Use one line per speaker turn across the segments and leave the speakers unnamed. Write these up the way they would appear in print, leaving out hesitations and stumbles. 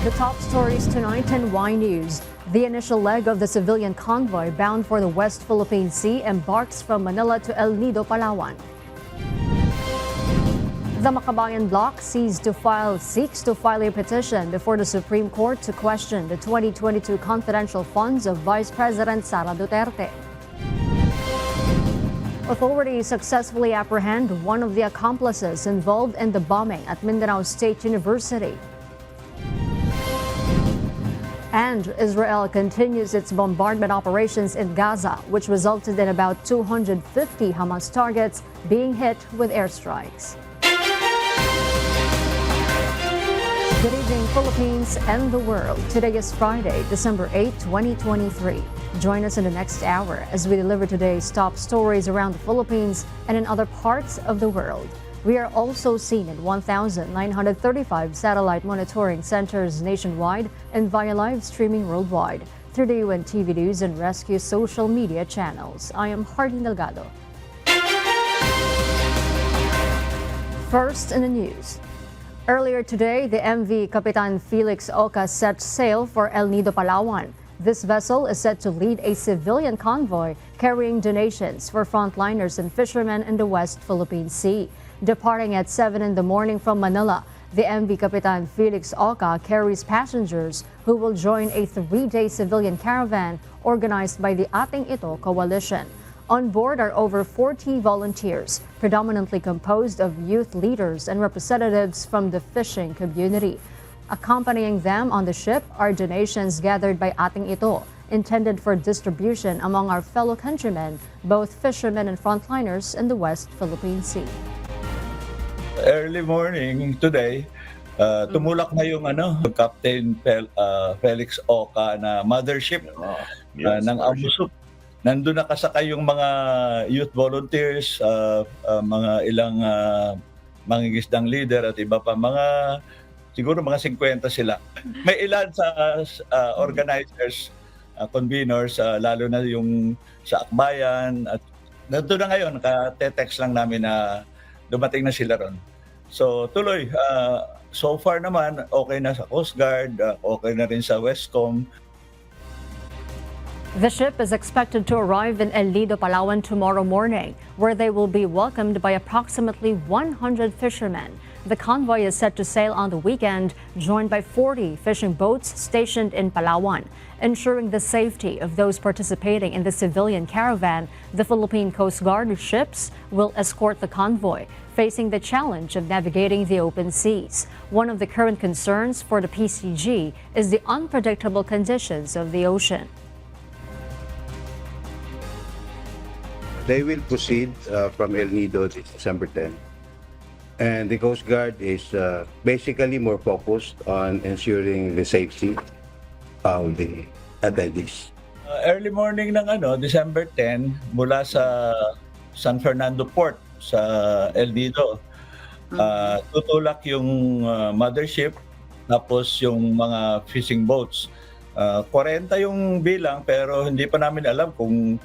The top stories tonight in Y News. The initial leg of the civilian convoy bound for the West Philippine Sea embarks from Manila to El Nido, Palawan. The Makabayan Block seeks to file a petition before the Supreme Court to question the 2022 confidential funds of Vice President Sara Duterte. Authorities successfully apprehend one of the accomplices involved in the bombing at Mindanao State University. And Israel continues its bombardment operations in Gaza, which resulted in about 250 Hamas targets being hit with airstrikes. Good evening, Philippines and the world. Today is Friday, December 8, 2023. Join us in the next hour as we deliver today's top stories around the Philippines and in other parts of the world. We are also seen in 1,935 satellite monitoring centers nationwide and via live streaming worldwide through the UNTV News and Rescue social media channels. I am Hardin Delgado. First in the news. Earlier today, the MV Capitan Felix Oka set sail for El Nido, Palawan. This vessel is set to lead a civilian convoy carrying donations for frontliners and fishermen in the West Philippine Sea. Departing at 7 in the morning from Manila, the MV Capitan Felix Oka carries passengers who will join a 3-day civilian caravan organized by the Ating Ito coalition. On board are over 40 volunteers, predominantly composed of youth leaders and representatives from the fishing community. Accompanying them on the ship are donations gathered by Ating Ito, intended for distribution among our fellow countrymen, both fishermen and frontliners in the West Philippine Sea.
Early morning today, tumulak na yung Captain Felix Oka na mothership ng Amusup. Nandun nakasakay yung mga youth volunteers, mga ilang mangingisdang leader at iba pa, siguro mga 50 sila. May ilan sa organizers, conveners, lalo na yung sa Akbayan. At nandun na ngayon, ka-text lang namin na dumating na sila ron. So tuloy, so far naman, okay na sa Coast Guard, okay na rin sa Westcom.
The ship is expected to arrive in El Nido, Palawan tomorrow morning, where they will be welcomed by approximately 100 fishermen. The convoy is set to sail on the weekend, joined by 40 fishing boats stationed in Palawan. Ensuring the safety of those participating in the civilian caravan, the Philippine Coast Guard ships will escort the convoy, facing the challenge of navigating the open seas. One of the current concerns for the PCG is the unpredictable conditions of the ocean.
They will proceed from El Nido this December 10. And the Coast Guard is basically more focused on ensuring the safety of the attendees.
Early morning ng December 10, mula sa San Fernando Port sa El Nido, tutulak yung mothership, tapos yung mga fishing boats. 40 yung bilang, pero hindi pa namin alam kung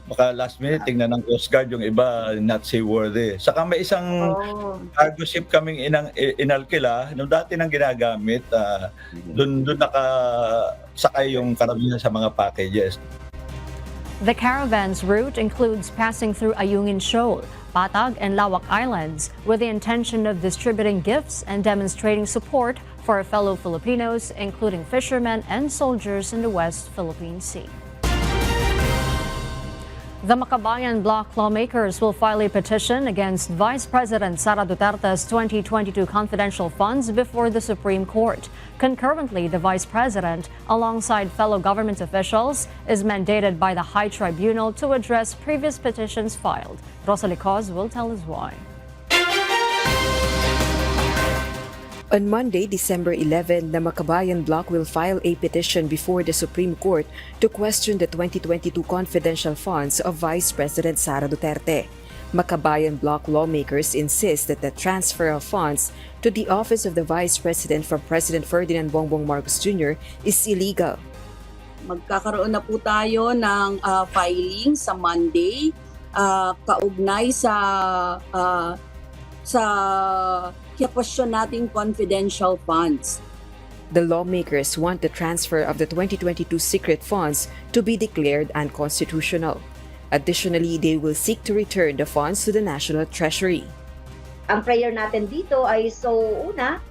baka last minute tingnan ng Coast Guard yung iba not seaworthy. Saka may isang cargo ship kaming inalkila nung dati nang ginagamit, doon nakasakay yung karamihan sa mga packages.
The caravan's route includes passing through Ayungin Shoal, Patag and Lawak Islands with the intention of distributing gifts and demonstrating support for our fellow Filipinos, including fishermen and soldiers in the West Philippine Sea. The Makabayan Block lawmakers will file a petition against Vice President Sara Duterte's 2022 confidential funds before the Supreme Court. Concurrently, the Vice President, alongside fellow government officials, is mandated by the High Tribunal to address previous petitions filed. Rosalie Cos will tell us why.
On Monday, December 11, the Makabayan Block will file a petition before the Supreme Court to question the 2022 confidential funds of Vice President Sara Duterte. Makabayan Block lawmakers insist that the transfer of funds to the office of the Vice President from President Ferdinand Bongbong Marcos Jr. is illegal.
Magkakaroon na po tayo ng filing sa Monday, kaugnay sa question nating confidential funds.
The lawmakers want the transfer of the 2022 secret funds to be declared unconstitutional. Additionally, they will seek to return the funds to the National Treasury.
Ang prayer natin dito ay una,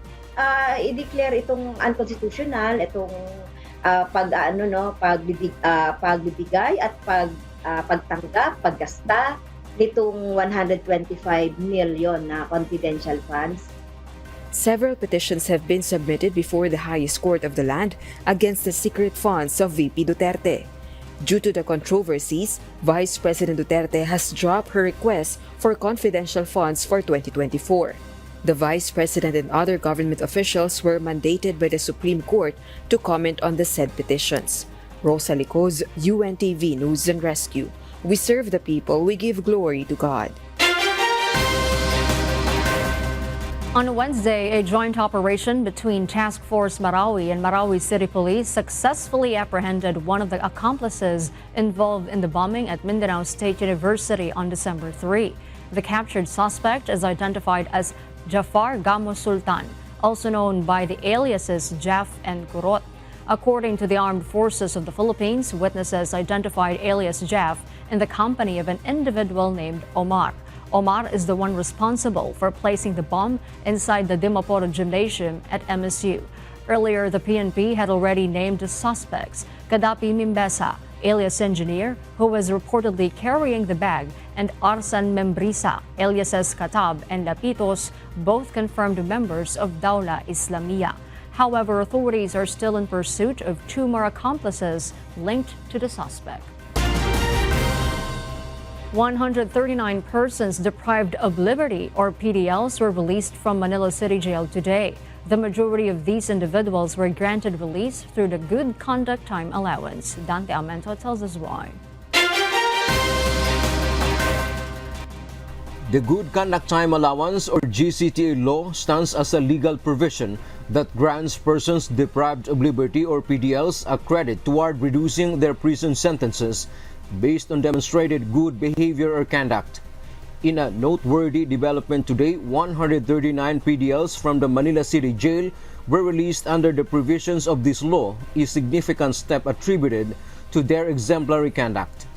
i-declare itong unconstitutional, itong pagbibigay at pagtanggap, paggasta nitong 125 million na confidential funds.
Several petitions have been submitted before the highest court of the land against the secret funds of VP Duterte. Due to the controversies, Vice President Duterte has dropped her request for confidential funds for 2024. The Vice President and other government officials were mandated by the Supreme Court to comment on the said petitions. Rosa Licoz, UNTV News and Rescue. We serve the people, we give glory to God.
On Wednesday, a joint operation between Task Force Marawi and Marawi City Police successfully apprehended one of the accomplices involved in the bombing at Mindanao State University on December 3. The captured suspect is identified as Jafar Gamo Sultan, also known by the aliases Jaf and Kurot. According to the Armed Forces of the Philippines, witnesses identified alias Jaf in the company of an individual named Omar. Omar is the one responsible for placing the bomb inside the Dimaporo Gymnasium at MSU. Earlier, the PNP had already named the suspects, Kadapi Mimbesa, alias Engineer, who was reportedly carrying the bag, and Arsan Membrisa, aliases Katab and Lapitos, both confirmed members of Dawla Islamiyah. However, authorities are still in pursuit of two more accomplices linked to the suspect. 139 persons deprived of liberty, or PDLs, were released from Manila City Jail today. The majority of these individuals were granted release through the Good Conduct Time Allowance. Dante Amento tells us why.
The Good Conduct Time Allowance, or GCTA law, stands as a legal provision that grants persons deprived of liberty, or PDLs, a credit toward reducing their prison sentences based on demonstrated good behavior or conduct. In a noteworthy development today, 139 PDLs from the Manila City Jail were released under the provisions of this law, a significant step attributed to their exemplary conduct.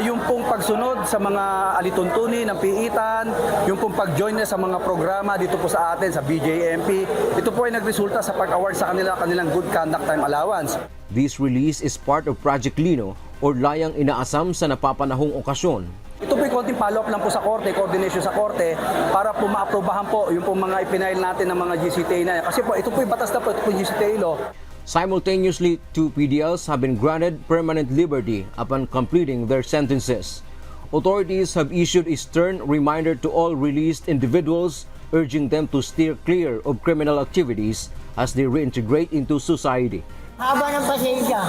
Yung pong pagsunod sa mga alituntunin ng piitan, yung pong pag-join na sa mga programa dito po sa atin, sa BJMP, ito po ay nagresulta sa pag-award sa kanilang Good Conduct Time Allowance.
This release is part of Project Lino, or layang inaasam sa napapanahong okasyon.
Ito po ay konting follow-up lang po sa korte, coordination sa korte, para po maaprobahan po yung pong mga ipinail natin ng mga GCTA na yan. Kasi po, ito po ay batas na po, ito po yung GCTA law.
Simultaneously, two PDLs have been granted permanent liberty upon completing their sentences. Authorities have issued a stern reminder to all released individuals, urging them to steer clear of criminal activities as they reintegrate into society.
Haba ng pasensya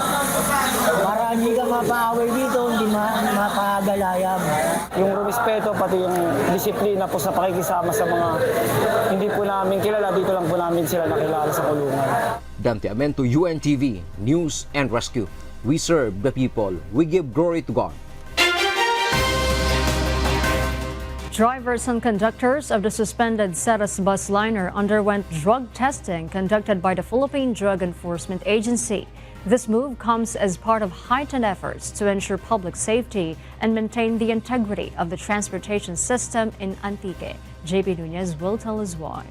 para hindi ka mapaaway dito, hindi mapagalaya mo.
Yung respeto, pati yung disiplina po sa pakikisama sa mga hindi po namin kilala, dito lang po namin sila nakilala sa kulungan.
Dante Amento, UNTV News and Rescue. We serve the people. We give glory to God.
Drivers and conductors of the suspended Ceres bus liner underwent drug testing conducted by the Philippine Drug Enforcement Agency. This move comes as part of heightened efforts to ensure public safety and maintain the integrity of the transportation system in Antique. JP Nunez will tell us why.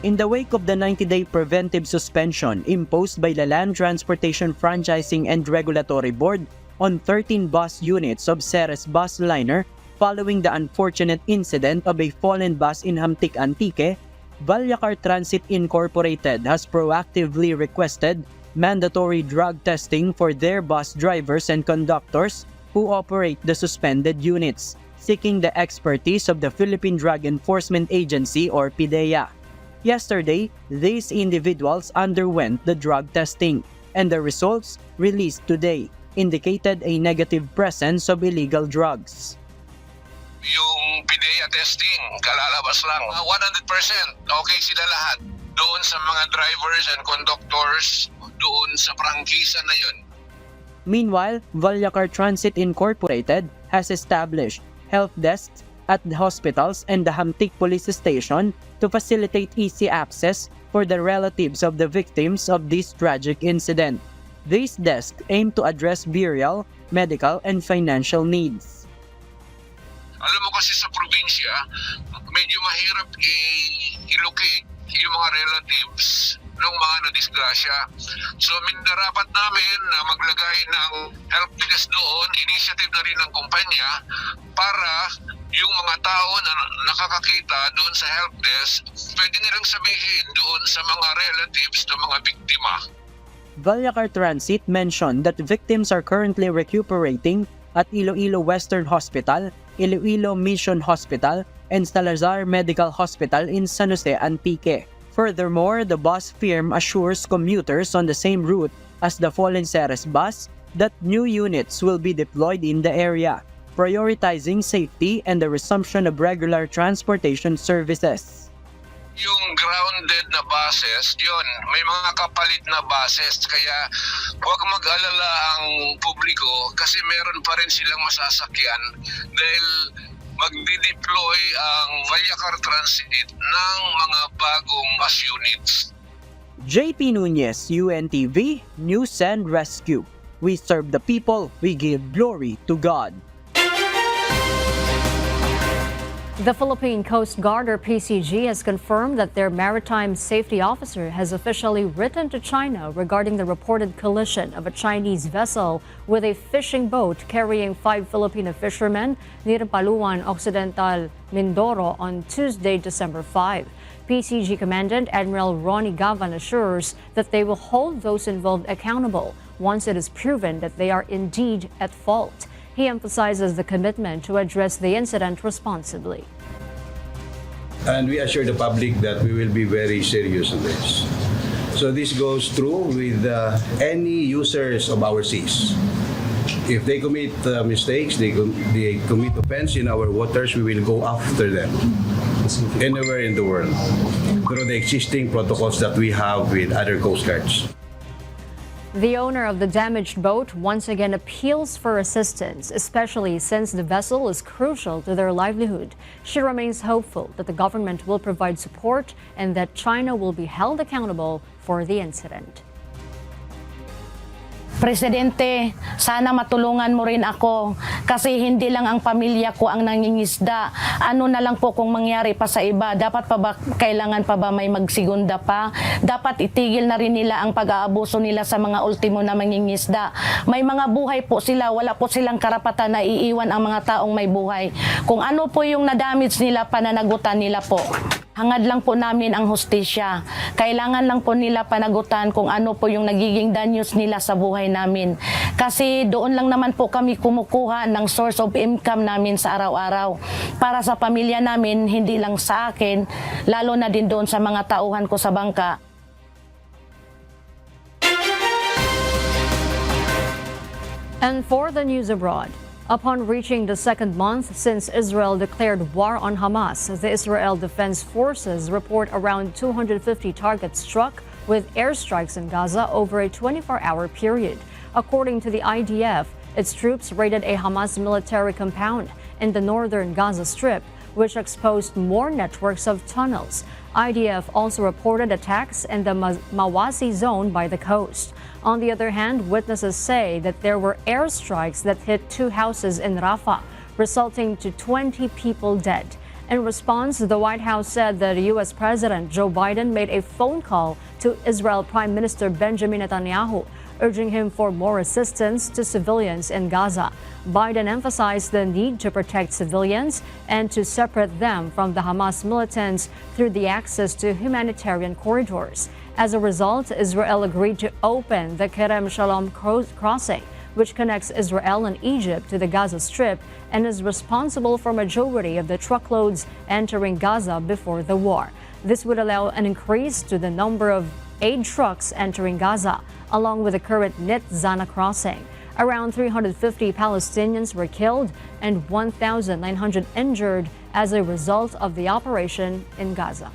In the wake of the 90-day preventive suspension imposed by the Land Transportation Franchising and Regulatory Board on 13 bus units of Ceres bus liner following the unfortunate incident of a fallen bus in Hamtic, Antique, Valyacar Transit Incorporated has proactively requested mandatory drug testing for their bus drivers and conductors who operate the suspended units, seeking the expertise of the Philippine Drug Enforcement Agency, or PDEA. Yesterday, these individuals underwent the drug testing, and the results, released today, indicated a negative presence of illegal drugs.
Yung PDEA testing, kalalabas lang. 100% okay sila lahat. Doon sa mga drivers and conductors, doon sa prangkisa na yun.
Meanwhile, Valyacar Transit Incorporated has established health desks at the hospitals and the Hamtik Police Station to facilitate easy access for the relatives of the victims of this tragic incident. These desks aim to address burial, medical, and financial needs.
Alam mo kasi sa probinsya, medyo mahirap i-locate yung mga relatives ng mga nadisgrasya. So minarapat namin na maglagay ng help desk doon, initiative na rin ng kumpanya para yung mga tao na nakakakita doon sa help desk, pwede nilang sabihin doon sa mga relatives ng mga biktima.
Valyacar Transit mentioned that victims are currently recuperating at Iloilo Western Hospital, Iloilo Mission Hospital, and Salazar Medical Hospital in San Jose, Antique. Furthermore, the bus firm assures commuters on the same route as the fallen Ceres bus that new units will be deployed in the area, prioritizing safety and the resumption of regular transportation services.
Yung grounded na buses, yun, may mga kapalit na buses, kaya huwag mag-alala ang publiko kasi meron pa rin silang masasakyan dahil magdi-deploy ang Valyacar Transit ng mga bagong bus units.
JP Nunez, UNTV, News and Rescue. We serve the people, we give glory to God.
The Philippine Coast Guard, or PCG, has confirmed that their maritime safety officer has officially written to China regarding the reported collision of a Chinese vessel with a fishing boat carrying 5 Filipino fishermen near Paluan, Occidental Mindoro on Tuesday, December 5. PCG Commandant Admiral Ronnie Gavan assures that they will hold those involved accountable once it is proven that they are indeed at fault. He emphasizes the commitment to address the incident responsibly.
And we assure the public that we will be very serious on this. So this goes through with any users of our seas. If they commit mistakes, they commit offense in our waters, we will go after them anywhere in the world through the existing protocols that we have with other coast guards.
The owner of the damaged boat once again appeals for assistance, especially since the vessel is crucial to their livelihood. She remains hopeful that the government will provide support and that China will be held accountable for the incident.
Presidente, sana matulungan mo rin ako kasi hindi lang ang pamilya ko ang nangingisda. Ano na lang po kung mangyari pa sa iba? Dapat pa ba, kailangan pa ba may magsigunda pa? Dapat itigil na rin nila ang pag-aabuso nila sa mga ultimo na mangingisda. May mga buhay po sila, wala po silang karapatan na iiwan ang mga taong may buhay. Kung ano po yung na-damage nila, pananagutan nila po. Hangad lang po namin ang hustisya. Kailangan lang po nila panagutan kung ano po yung nagiging danyos nila sa buhay namin. Kasi doon lang naman po kami kumukuha ng source of income namin sa araw-araw. Para sa pamilya namin, hindi lang sa akin, lalo na din doon sa mga tauhan ko sa bangka.
And for the news abroad, upon reaching the second month since Israel declared war on Hamas, the Israel Defense Forces report around 250 targets struck with airstrikes in Gaza over a 24-hour period. According to the IDF, its troops raided a Hamas military compound in the northern Gaza Strip, which exposed more networks of tunnels. IDF also reported attacks in the Mawasi zone by the coast. On the other hand, witnesses say that there were airstrikes that hit 2 houses in Rafah, resulting to 20 people dead. In response, the White House said that U.S. President Joe Biden made a phone call to Israel Prime Minister Benjamin Netanyahu, urging him for more assistance to civilians in Gaza. Biden emphasized the need to protect civilians and to separate them from the Hamas militants through the access to humanitarian corridors. As a result, Israel agreed to open the Kerem Shalom crossing, which connects Israel and Egypt to the Gaza Strip and is responsible for majority of the truckloads entering Gaza before the war. This would allow an increase to the number of aid trucks entering Gaza, along with the current Nit Zana crossing. Around 350 Palestinians were killed and 1,900 injured as a result of the operation in Gaza.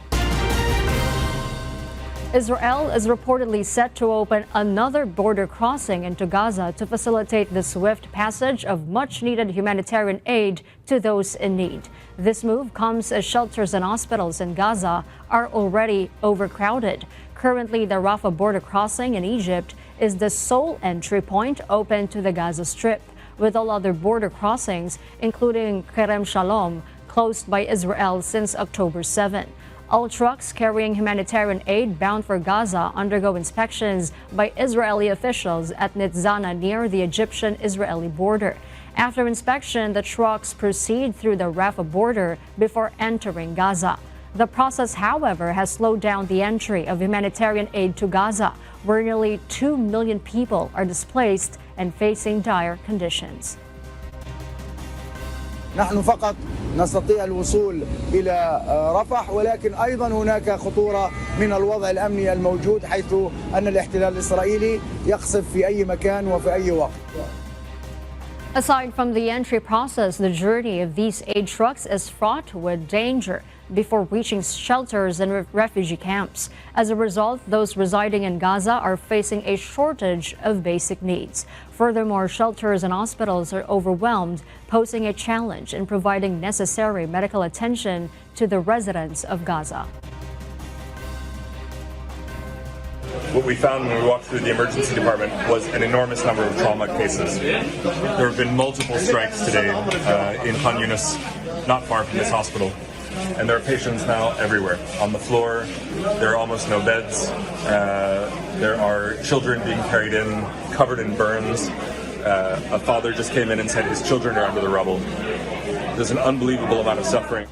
Israel is reportedly set to open another border crossing into Gaza to facilitate the swift passage of much-needed humanitarian aid to those in need. This move comes as shelters and hospitals in Gaza are already overcrowded. Currently, the Rafah border crossing in Egypt is the sole entry point open to the Gaza Strip, with all other border crossings, including Kerem Shalom, closed by Israel since October 7. All trucks carrying humanitarian aid bound for Gaza undergo inspections by Israeli officials at Nitzana near the Egyptian-Israeli border. After inspection, the trucks proceed through the Rafah border before entering Gaza. The process, however, has slowed down the entry of humanitarian aid to Gaza, where nearly 2 million people are displaced and facing dire conditions.
نحن فقط نستطيع الوصول إلى رفح، ولكن أيضا هناك خطورة من الوضع الأمني الموجود، حيث أن الاحتلال الإسرائيلي يقصف في أي مكان وفي أي وقت.
Aside from the entry process, the journey of these aid trucks is fraught with danger before reaching shelters and refugee camps. As a result, those residing in Gaza are facing a shortage of basic needs. Furthermore, shelters and hospitals are overwhelmed, posing a challenge in providing necessary medical attention to the residents of Gaza.
What we found when we walked through the emergency department was an enormous number of trauma cases. There have been multiple strikes today in Khan Yunis, not far from this hospital. And there are patients now everywhere. On the floor, there are almost no beds. There are children being carried in, covered in burns. A father just came in and said his children are under the rubble. There's an unbelievable amount of suffering.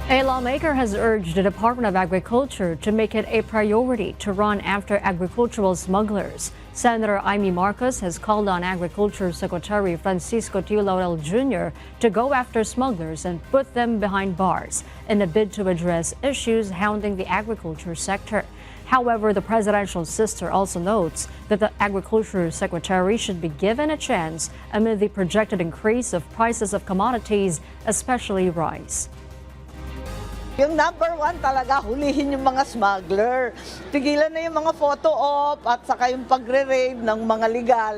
A lawmaker has urged the Department of Agriculture to make it a priority to run after agricultural smugglers. Senator Amy Marcos has called on Agriculture Secretary Francisco T. Laurel Jr. to go after smugglers and put them behind bars in a bid to address issues hounding the agriculture sector. However, the presidential sister also notes that the Agriculture Secretary should be given a chance amid the projected increase of prices of commodities, especially rice.
Yung number one talaga, hulihin yung mga smuggler. Tigilan na yung mga photo op at saka yung pagre-raid ng mga legal.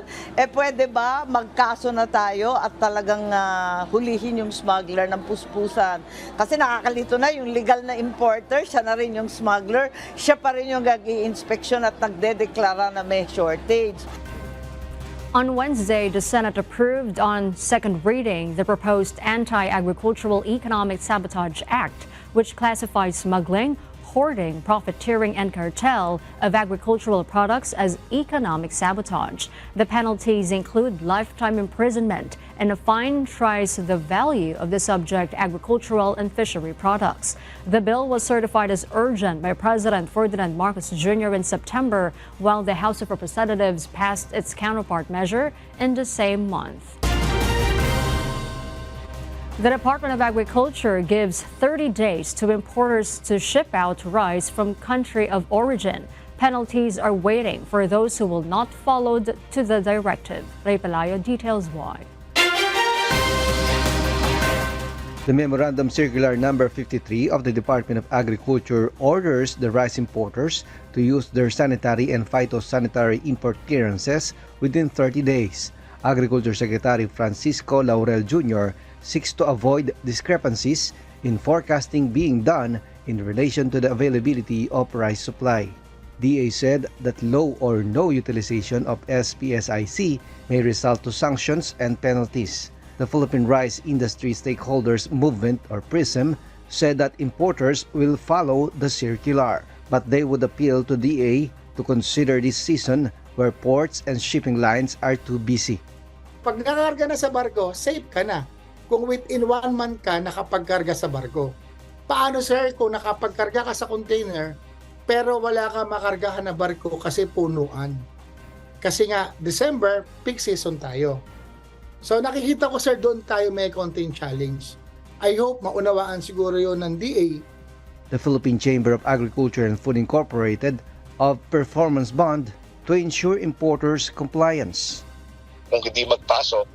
Pwede ba magkaso na tayo at talagang hulihin yung smuggler ng puspusan? Kasi nakakalito na yung legal na importer, siya na rin yung smuggler, siya pa rin yung gag-i-inspection at nagdedeklara na may shortage.
On Wednesday, the Senate approved on second reading the proposed Anti-Agricultural Economic Sabotage Act, which classifies smuggling, hoarding, profiteering, and cartel of agricultural products as economic sabotage. The penalties include lifetime imprisonment, and a fine tries the value of the subject agricultural and fishery products. The bill was certified as urgent by President Ferdinand Marcos Jr. in September, while the House of Representatives passed its counterpart measure in the same month. The Department of Agriculture gives 30 days to importers to ship out rice from country of origin. Penalties are waiting for those who will not follow to the directive. Ray Pelayo details why.
The Memorandum Circular Number 53 of the Department of Agriculture orders the rice importers to use their sanitary and phytosanitary import clearances within 30 days. Agriculture Secretary Francisco Laurel Jr. seeks to avoid discrepancies in forecasting being done in relation to the availability of rice supply. DA said that low or no utilization of SPSIC may result to sanctions and penalties. The Philippine Rice Industry Stakeholders Movement, or PRISM, said that importers will follow the circular, but they would appeal to DA to consider this season where ports and shipping lines are too busy.
Pag nakarga na sa barko, safe ka na. Kung within 1 month ka nakapagkarga sa barko. Paano sir kung nakapagkarga ka sa container pero wala ka makargahan na barko kasi punuan? Kasi nga, December, peak season tayo. So nakikita ko sir, doon tayo may konting challenge. I hope maunawaan siguro yon ng DA.
The Philippine Chamber of Agriculture and Food Incorporated of performance bond to ensure importers' compliance.
Kung hindi magpasok,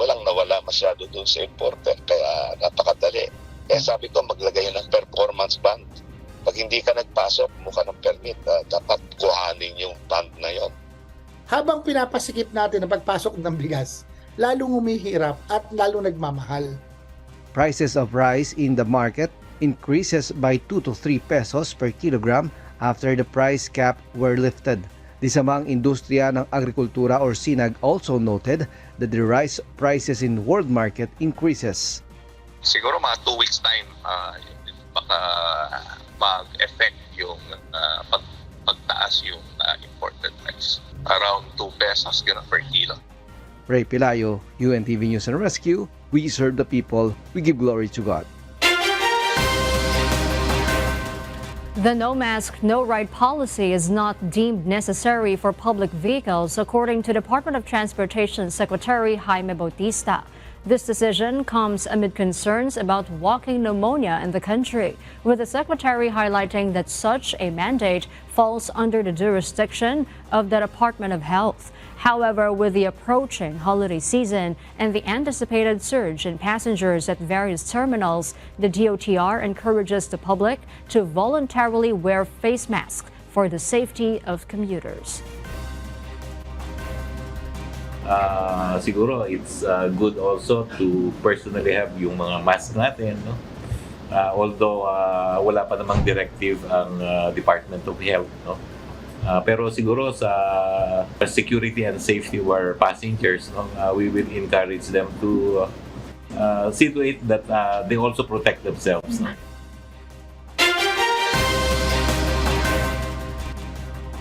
walang nawala masyado doon sa importer, kaya napakadali. Kaya sabi ko, maglagay ng performance bond. Pag hindi ka nagpasok, mukha ng permit, dapat kuhanin yung bond na yon.
Habang pinapasikip natin ang pagpasok ng bigas, lalong humihirap at lalong nagmamahal.
Prices of rice in the market increases by 2 to 3 pesos per kilogram after the price cap were lifted. The Samang Industriya ng Agrikultura or SINAG also noted that the rice prices in world market increases.
Siguro mga 2 weeks time baka mag-effect yung pagtaas yung imported rice. Around 2 pesos per kilo.
Ray Pilayo, UNTV News and Rescue. We serve the people. We give glory to God.
The no mask, no ride policy is not deemed necessary for public vehicles, according to Department of Transportation Secretary Jaime Bautista. This decision comes amid concerns about walking pneumonia in the country, with the Secretary highlighting that such a mandate falls under the jurisdiction of the Department of Health. However, with the approaching holiday season and the anticipated surge in passengers at various terminals, the DOTR encourages the public to voluntarily wear face masks for the safety of commuters.
Siguro it's good also to personally have yung mga mask natin, no? Although wala pa namang directive ang Department of Health, no? Pero siguro sa security and safety of our passengers, no, we will encourage them to see to it that they also protect themselves, no?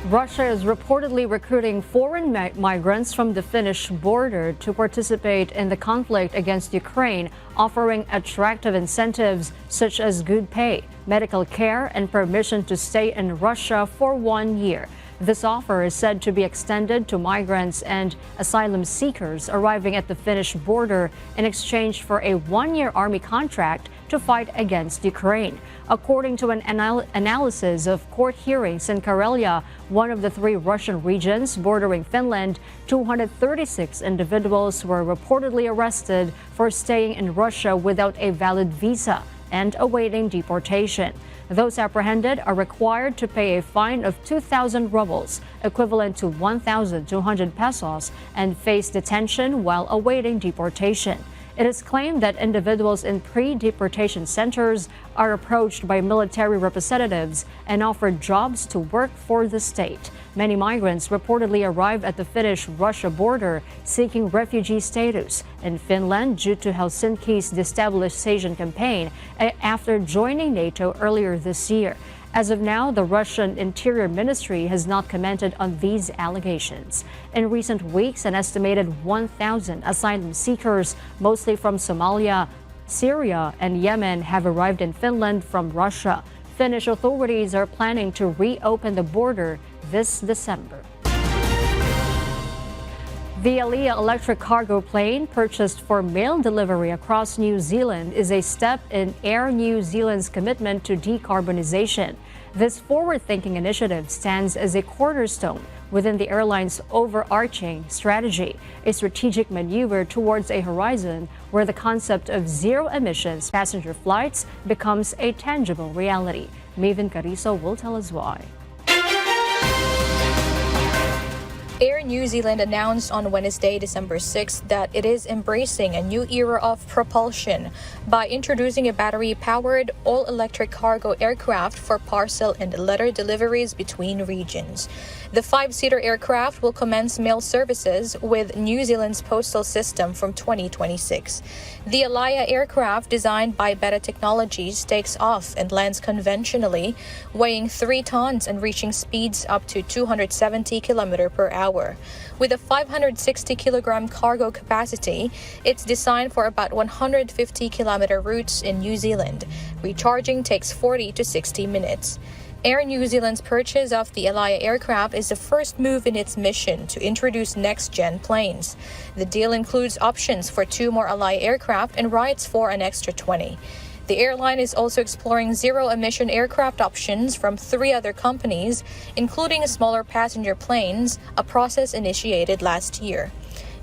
Russia is reportedly recruiting foreign migrants from the Finnish border to participate in the conflict against Ukraine, offering attractive incentives such as good pay, medical care, and permission to stay in Russia for 1 year. This offer is said to be extended to migrants and asylum seekers arriving at the Finnish border in exchange for a 1-year army contract to fight against Ukraine. According to an analysis of court hearings in Karelia, one of the 3 Russian regions bordering Finland, 236 individuals were reportedly arrested for staying in Russia without a valid visa and awaiting deportation. Those apprehended are required to pay a fine of 2,000 rubles, equivalent to 1,200 pesos, and face detention while awaiting deportation. It is claimed that individuals in pre-deportation centers are approached by military representatives and offered jobs to work for the state. Many migrants reportedly arrived at the Finnish-Russia border seeking refugee status in Finland due to Helsinki's destabilization campaign after joining NATO earlier this year. As of now, the Russian Interior Ministry has not commented on these allegations. In recent weeks, an estimated 1,000 asylum seekers, mostly from Somalia, Syria, and Yemen, have arrived in Finland from Russia. Finnish authorities are planning to reopen the border this December. The Aliyah electric cargo plane, purchased for mail delivery across New Zealand, is a step in Air New Zealand's commitment to decarbonization. This forward-thinking initiative stands as a cornerstone within the airline's overarching strategy, a strategic maneuver towards a horizon where the concept of zero-emissions passenger flights becomes a tangible reality. Maven Carizo will tell us why.
Air New Zealand announced on Wednesday, December 6, that it is embracing a new era of propulsion by introducing a battery-powered, all-electric cargo aircraft for parcel and letter deliveries between regions. The 5-seater aircraft will commence mail services with New Zealand's postal system from 2026. The Aliyah aircraft, designed by Beta Technologies, takes off and lands conventionally, weighing 3 tons and reaching speeds up to 270 km per hour. With a 560 kilogram cargo capacity, it's designed for about 150 kilometer routes in New Zealand. Recharging takes 40 to 60 minutes. Air New Zealand's purchase of the Aliyah aircraft is the first move in its mission to introduce next-gen planes. The deal includes options for 2 more Aliyah aircraft and rights for an extra 20. The airline is also exploring zero-emission aircraft options from 3 other companies, including smaller passenger planes, a process initiated last year.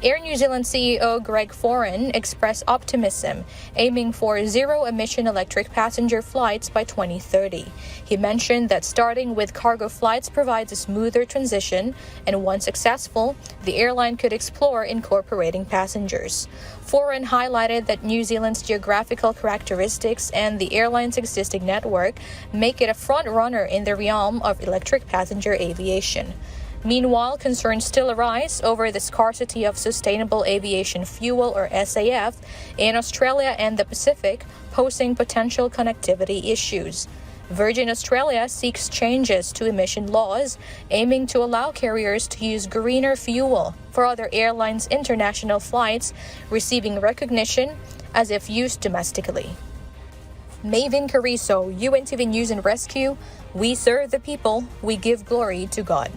Air New Zealand CEO Greg Foran expressed optimism, aiming for zero-emission electric passenger flights by 2030. He mentioned that starting with cargo flights provides a smoother transition, and once successful, the airline could explore incorporating passengers. Foran highlighted that New Zealand's geographical characteristics and the airline's existing network make it a front-runner in the realm of electric passenger aviation. Meanwhile, concerns still arise over the scarcity of sustainable aviation fuel, or SAF, in Australia and the Pacific, posing potential connectivity issues. Virgin Australia seeks changes to emission laws, aiming to allow carriers to use greener fuel for other airlines' international flights, receiving recognition as if used domestically. Maven Carrizo, UNTV News and Rescue. We serve the people, we give glory to God.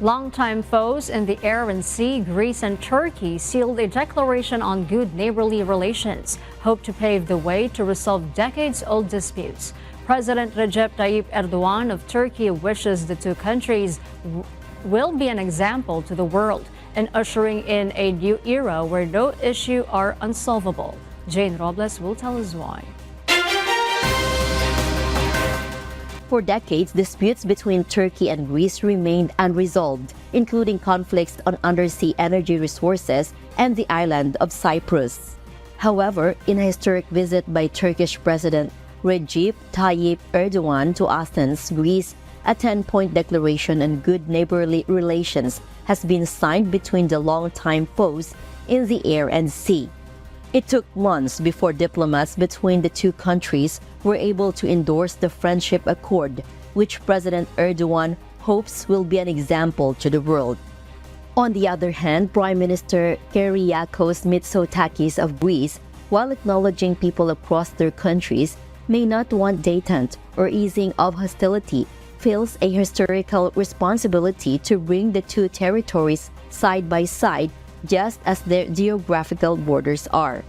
Longtime foes in the air and sea, Greece and Turkey, sealed a declaration on good neighborly relations, hope to pave the way to resolve decades-old disputes. President Recep Tayyip Erdogan of Turkey wishes the two countries will be an example to the world in ushering in a new era where no issue are unsolvable. Jane Robles will tell us why.
For decades, disputes between Turkey and Greece remained unresolved, including conflicts on undersea energy resources and the island of Cyprus. However, in a historic visit by Turkish President Recep Tayyip Erdogan to Athens, Greece, a 10-point declaration on good neighborly relations has been signed between the longtime foes in the air and sea. It took months before diplomats between the two countries were able to endorse the Friendship Accord, which President Erdogan hopes will be an example to the world. On the other hand, Prime Minister Kyriakos Mitsotakis of Greece, while acknowledging people across their countries may not want détente or easing of hostility, feels a historical responsibility to bring the two territories side by side just as their geographical borders are.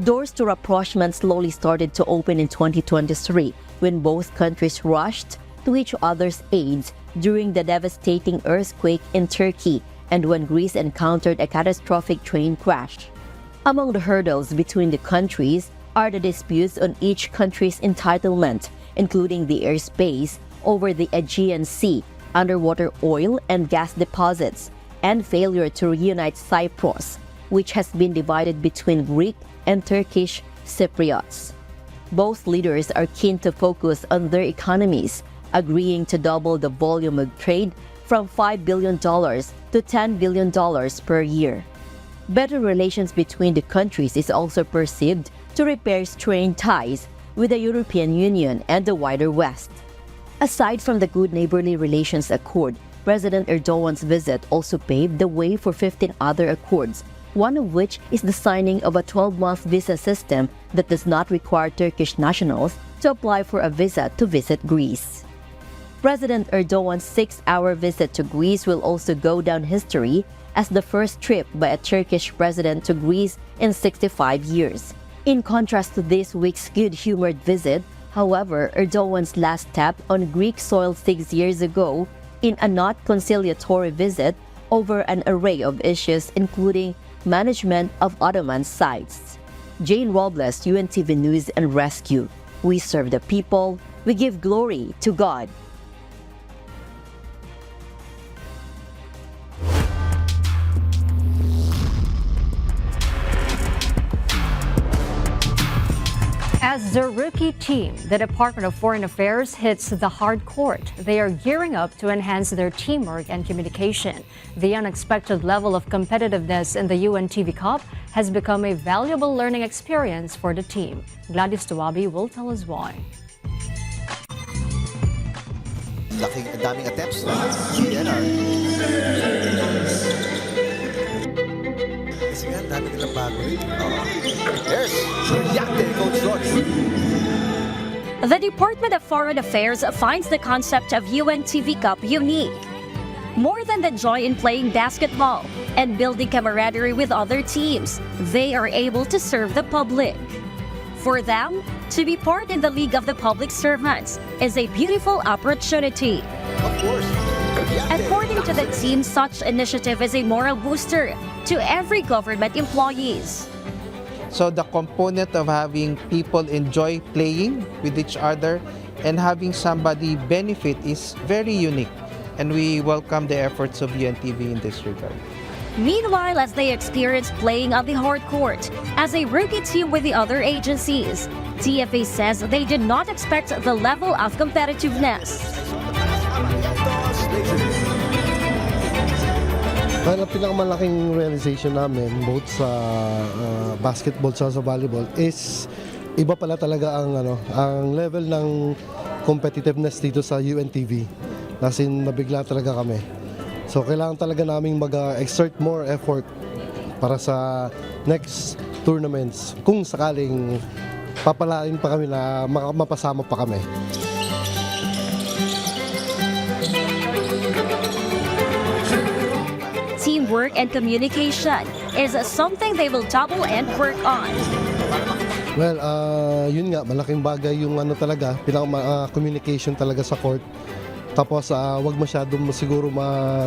Doors to rapprochement slowly started to open in 2023 when both countries rushed to each other's aid during the devastating earthquake in Turkey and when Greece encountered a catastrophic train crash. Among the hurdles between the countries are the disputes on each country's entitlement, including the airspace over the Aegean Sea, underwater oil and gas deposits, and failure to reunite Cyprus, which has been divided between Greek and Turkish Cypriots. Both leaders are keen to focus on their economies, agreeing to double the volume of trade from $5 billion to $10 billion per year. Better relations between the countries is also perceived to repair strained ties with the European Union and the wider West. Aside from the Good Neighborly Relations Accord, President Erdogan's visit also paved the way for 15 other accords, one of which is the signing of a 12-month visa system that does not require Turkish nationals to apply for a visa to visit Greece. President Erdogan's 6-hour visit to Greece will also go down history as the first trip by a Turkish president to Greece in 65 years. In contrast to this week's good-humored visit, however, Erdogan's last tap on Greek soil 6 years ago in a not conciliatory visit over an array of issues including management of Ottoman sites. Jane Robles, UNTV News and Rescue. We serve the people, we give glory to God.
As the rookie team, the Department of Foreign Affairs hits the hard court. They are gearing up to enhance their teamwork and communication. The unexpected level of competitiveness in the UNTV Cup has become a valuable learning experience for the team. Gladys Tuwabi will tell us why.
Daming attempts na CNR. Kasi nga, dami nilang bago rin. Yes, reacted Coach Ronnie.
The Department of Foreign Affairs finds the concept of UNTV Cup unique. More than the joy in playing basketball and building camaraderie with other teams, they are able to serve the public. For them, to be part in the League of the Public Servants is a beautiful opportunity.
Of course.
According to the team, such initiative is a moral booster to every government employees.
So the component of having people enjoy playing with each other and having somebody benefit is very unique. And we welcome the efforts of UNTV in this regard.
Meanwhile, as they experience playing on the hard court as a rookie team with the other agencies, TFA says they did not expect the level of competitiveness.
Ang pinakamalaking realization namin both sa basketball at sa volleyball is iba pala talaga ang level ng competitiveness dito sa UNTV. Nasin nabigla talaga kami. So kailangan talaga naming mag-exert more effort para sa next tournaments kung sakaling papalain pa kami na mapasama pa kami.
Teamwork and communication is something they will double and work on.
Well, yun nga, malaking bagay yung talaga, communication talaga sa court. Tapos wag masyadong siguro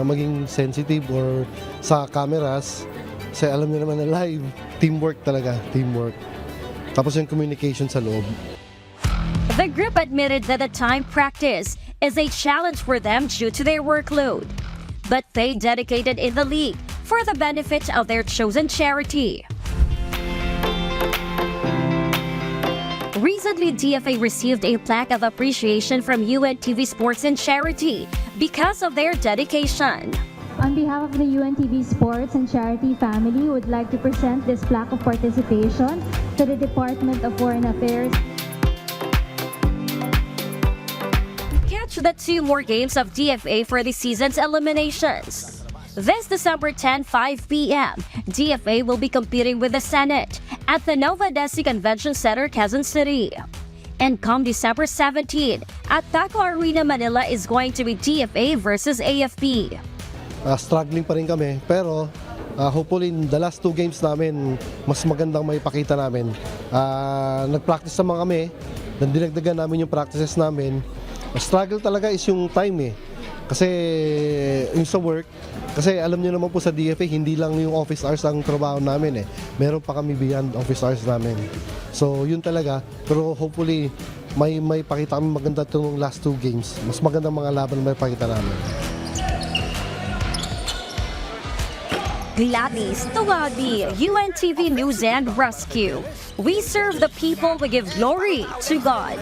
maging sensitive or sa cameras. Kasi alam niyo naman na live, teamwork talaga, teamwork. Tapos yung communication sa loob.
The group admitted that the time practice is a challenge for them due to their workload. But they dedicated in the league for the benefit of their chosen charity. Recently, DFA received a plaque of appreciation from UNTV Sports and Charity because of their dedication.
On behalf of the UNTV Sports and Charity family, would like to present this plaque of participation to the Department of Foreign Affairs.
Catch the 2 more games of DFA for the season's eliminations. This December 10, 5 p.m., DFA will be competing with the Senate at the Nova Desi Convention Center, Quezon City. And come December 17, at Taco Arena, Manila is going to be DFA versus AFP.
Struggling pa rin kami, pero hopefully the last 2 games namin, mas magandang may pakita namin. Nag-practice naman kami, dinagdagan namin yung practices namin. Struggle talaga is yung time Kasi yung sa work, kasi alam niyo naman po sa DFA, hindi lang yung office hours ang trabaho namin Meron pa kami beyond office hours namin. So yun talaga, pero hopefully may pakita kami maganda itong last 2 games. Mas magandang mga laban na may pakita namin.
Gladys Tawadi, UNTV News and Rescue. We serve the people, we give glory to God.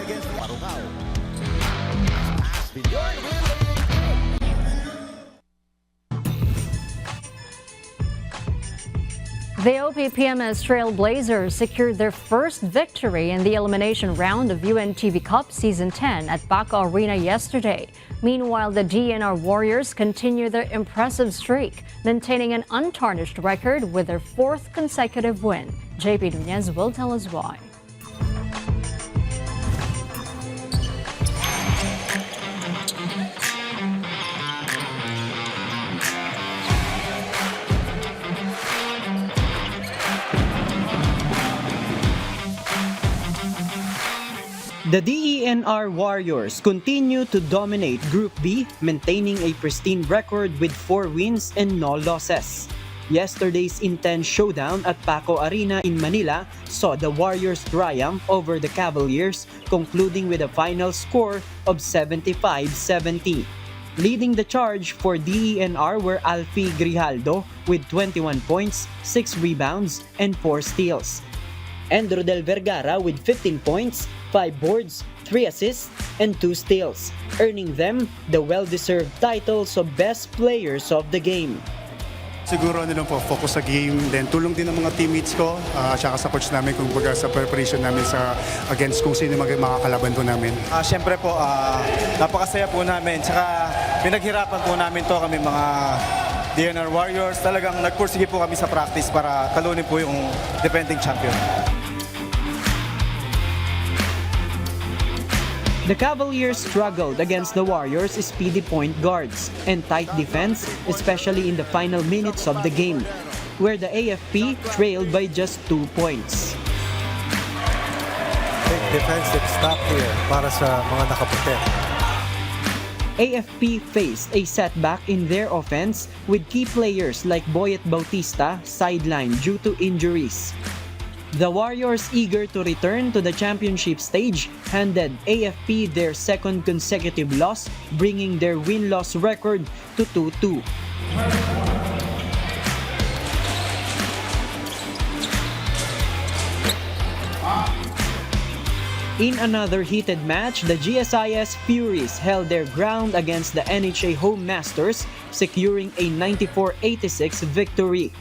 The OPPMS Trailblazers secured their first victory in the elimination round of UNTV Cup Season 10 at Baca Arena yesterday. Meanwhile, the DNR Warriors continue their impressive streak, maintaining an untarnished record with their 4th consecutive win. JP Nunez will tell us why.
The DENR Warriors continue to dominate Group B, maintaining a pristine record with 4 wins and no losses. Yesterday's intense showdown at Paco Arena in Manila saw the Warriors triumph over the Cavaliers, concluding with a final score of 75-70. Leading the charge for DENR were Alfie Grijaldo with 21 points, 6 rebounds, and 4 steals. And Rodel Vergara with 15 points, 5 boards, 3 assists, and 2 steals, earning them the well-deserved titles of Best Players of the Game.
Siguro lang po, focus sa game, then tulong din ng mga teammates ko, tsaka sa coach namin kung baga sa preparation namin sa against kung sino makakalaban po namin.
Siyempre po, napakasaya po namin, tsaka pinaghirapan po namin to kami mga DNR Warriors. Talagang nagpursige po kami sa practice para talunin po yung defending champion.
The Cavaliers struggled against the Warriors' speedy point guards and tight defense, especially in the final minutes of the game, where the AFP trailed by just 2 points.
Big defensive stop here para sa mga nakaputi.
AFP faced a setback in their offense with key players like Boyet Bautista sidelined due to injuries. The Warriors, eager to return to the championship stage, handed AFP their second consecutive loss, bringing their win-loss record to 2-2. In another heated match, the GSIS Furies held their ground against the NHA Home Masters, securing a 94-86 victory.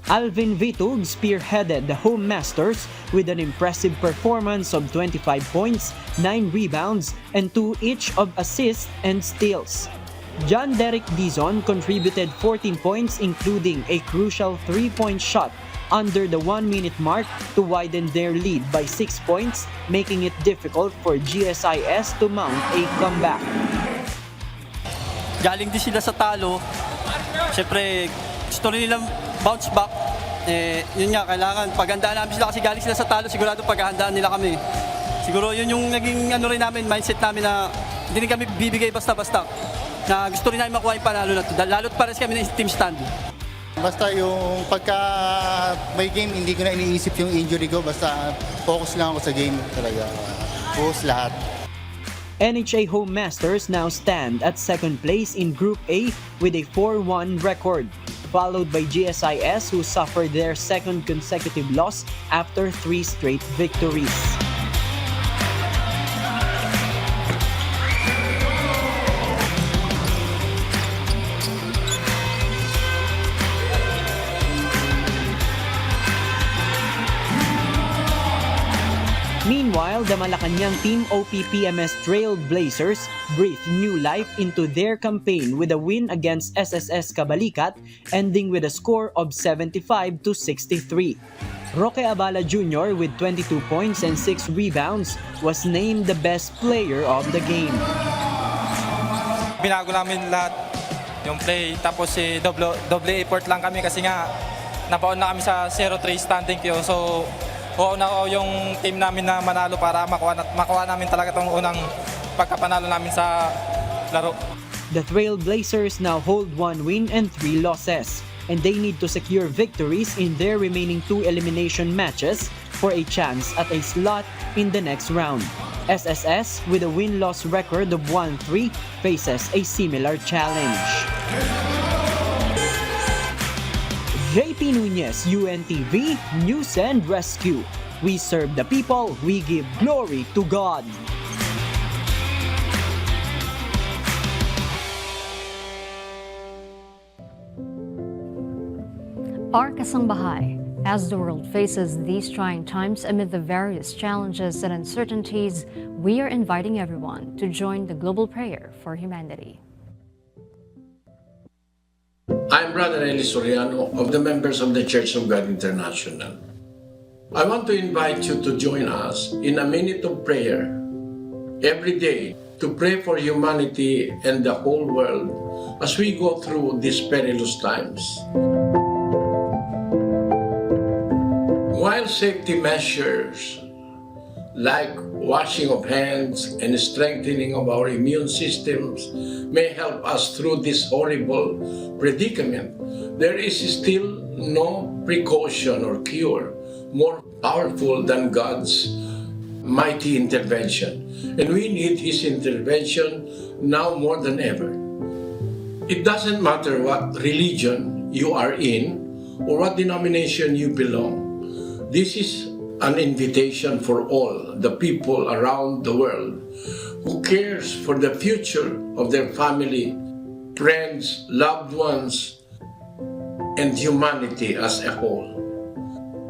Alvin Vitug spearheaded the Home Masters with an impressive performance of 25 points, 9 rebounds, and 2 each of assists and steals. John Derek Dizon contributed 14 points, including a crucial 3-point shot under the 1-minute mark to widen their lead by 6 points, making it difficult for GSIS to mount a comeback.
Galing din sila sa talo. Siyempre, gusto rin nilang bounce back. Yun nga, kailangan paghandaan namin sila kasi galing sila sa talo, sigurado paghahandaan nila kami. Siguro yun yung naging mindset namin na hindi kami bibigay basta-basta. Na gusto rin namin makuha yung panalo na ito. Lalo't pares kami ng team stand.
Basta yung pagka may game, hindi ko na iniisip yung injury ko. Basta focus lang ako sa game talaga. Focus lahat.
NHA Home Masters now stand at second place in Group A with a 4-1 record, followed by GSIS who suffered their second consecutive loss after 3 straight victories. Meanwhile, the Malacanang Team OPPMS Trailblazers breathed new life into their campaign with a win against SSS Cabalicat, ending with a score of 75-63. Roque Abala Jr. with 22 points and 6 rebounds was named the best player of the game.
Binago namin lahat yung play, tapos double effort lang kami kasi nga napaon na kami sa 0-3 standing queue. So na yung team namin na manalo para makuha namin talaga itong unang pagkapanalo namin sa laro.
The Trailblazers now hold 1 win and 3 losses, and they need to secure victories in their remaining 2 elimination matches for a chance at a slot in the next round. SSS, with a win-loss record of 1-3, faces a similar challenge. JP Nunez, UNTV, News and Rescue. We serve the people, we give glory to God.
Our Kasangbahay, as the world faces these trying times amid the various challenges and uncertainties, we are inviting everyone to join the global prayer for humanity.
I'm Brother Eli Soriano of the members of the Church of God International. I want to invite you to join us in a minute of prayer every day to pray for humanity and the whole world as we go through these perilous times. While safety measures like washing of hands and strengthening of our immune systems may help us through this horrible predicament, there is still no precaution or cure more powerful than God's mighty intervention. And we need His intervention now more than ever. It doesn't matter what religion you are in or what denomination you belong. This is an invitation for all the people around the world who cares for the future of their family, friends, loved ones, and humanity as a whole.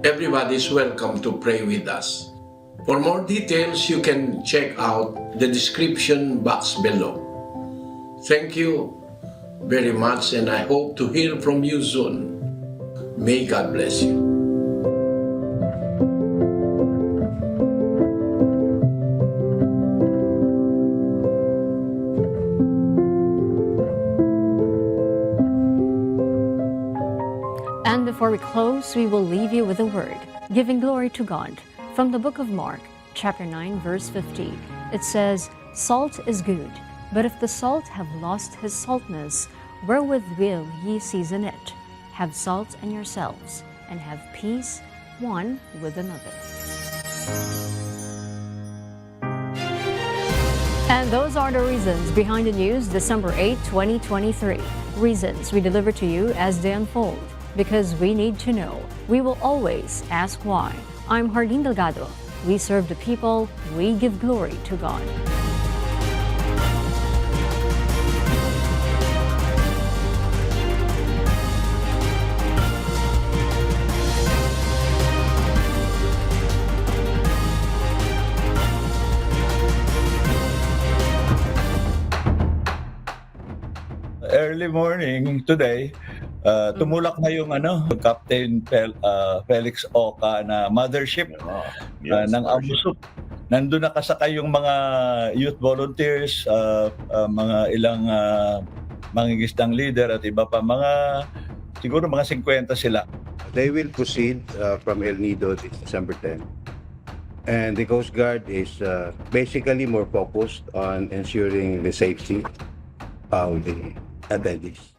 Everybody is welcome to pray with us. For more details, you can check out the description box below. Thank you very much, and I hope to hear from you soon. May God bless you.
And before we close, we will leave you with a word, giving glory to God. From the book of Mark, chapter 9, verse 50, it says, "Salt is good, But if the salt have lost his saltness, wherewith will ye season it? Have salt in yourselves, and have peace one with another. And those are the reasons behind the news December 8, 2023. Reasons we deliver to you as they unfold. Because we need to know. We will always ask why. I'm Hardin Delgado. We serve the people. We give glory to God.
Early morning today, tumulak na yung Captain Felix Oka na mothership ng Amusup. Nandun nakasakay yung mga youth volunteers, mga ilang mangingisdang leader at iba pa, siguro mga 50 sila.
They will proceed from El Nido this December 10. And the Coast Guard is basically more focused on ensuring the safety of the attendees.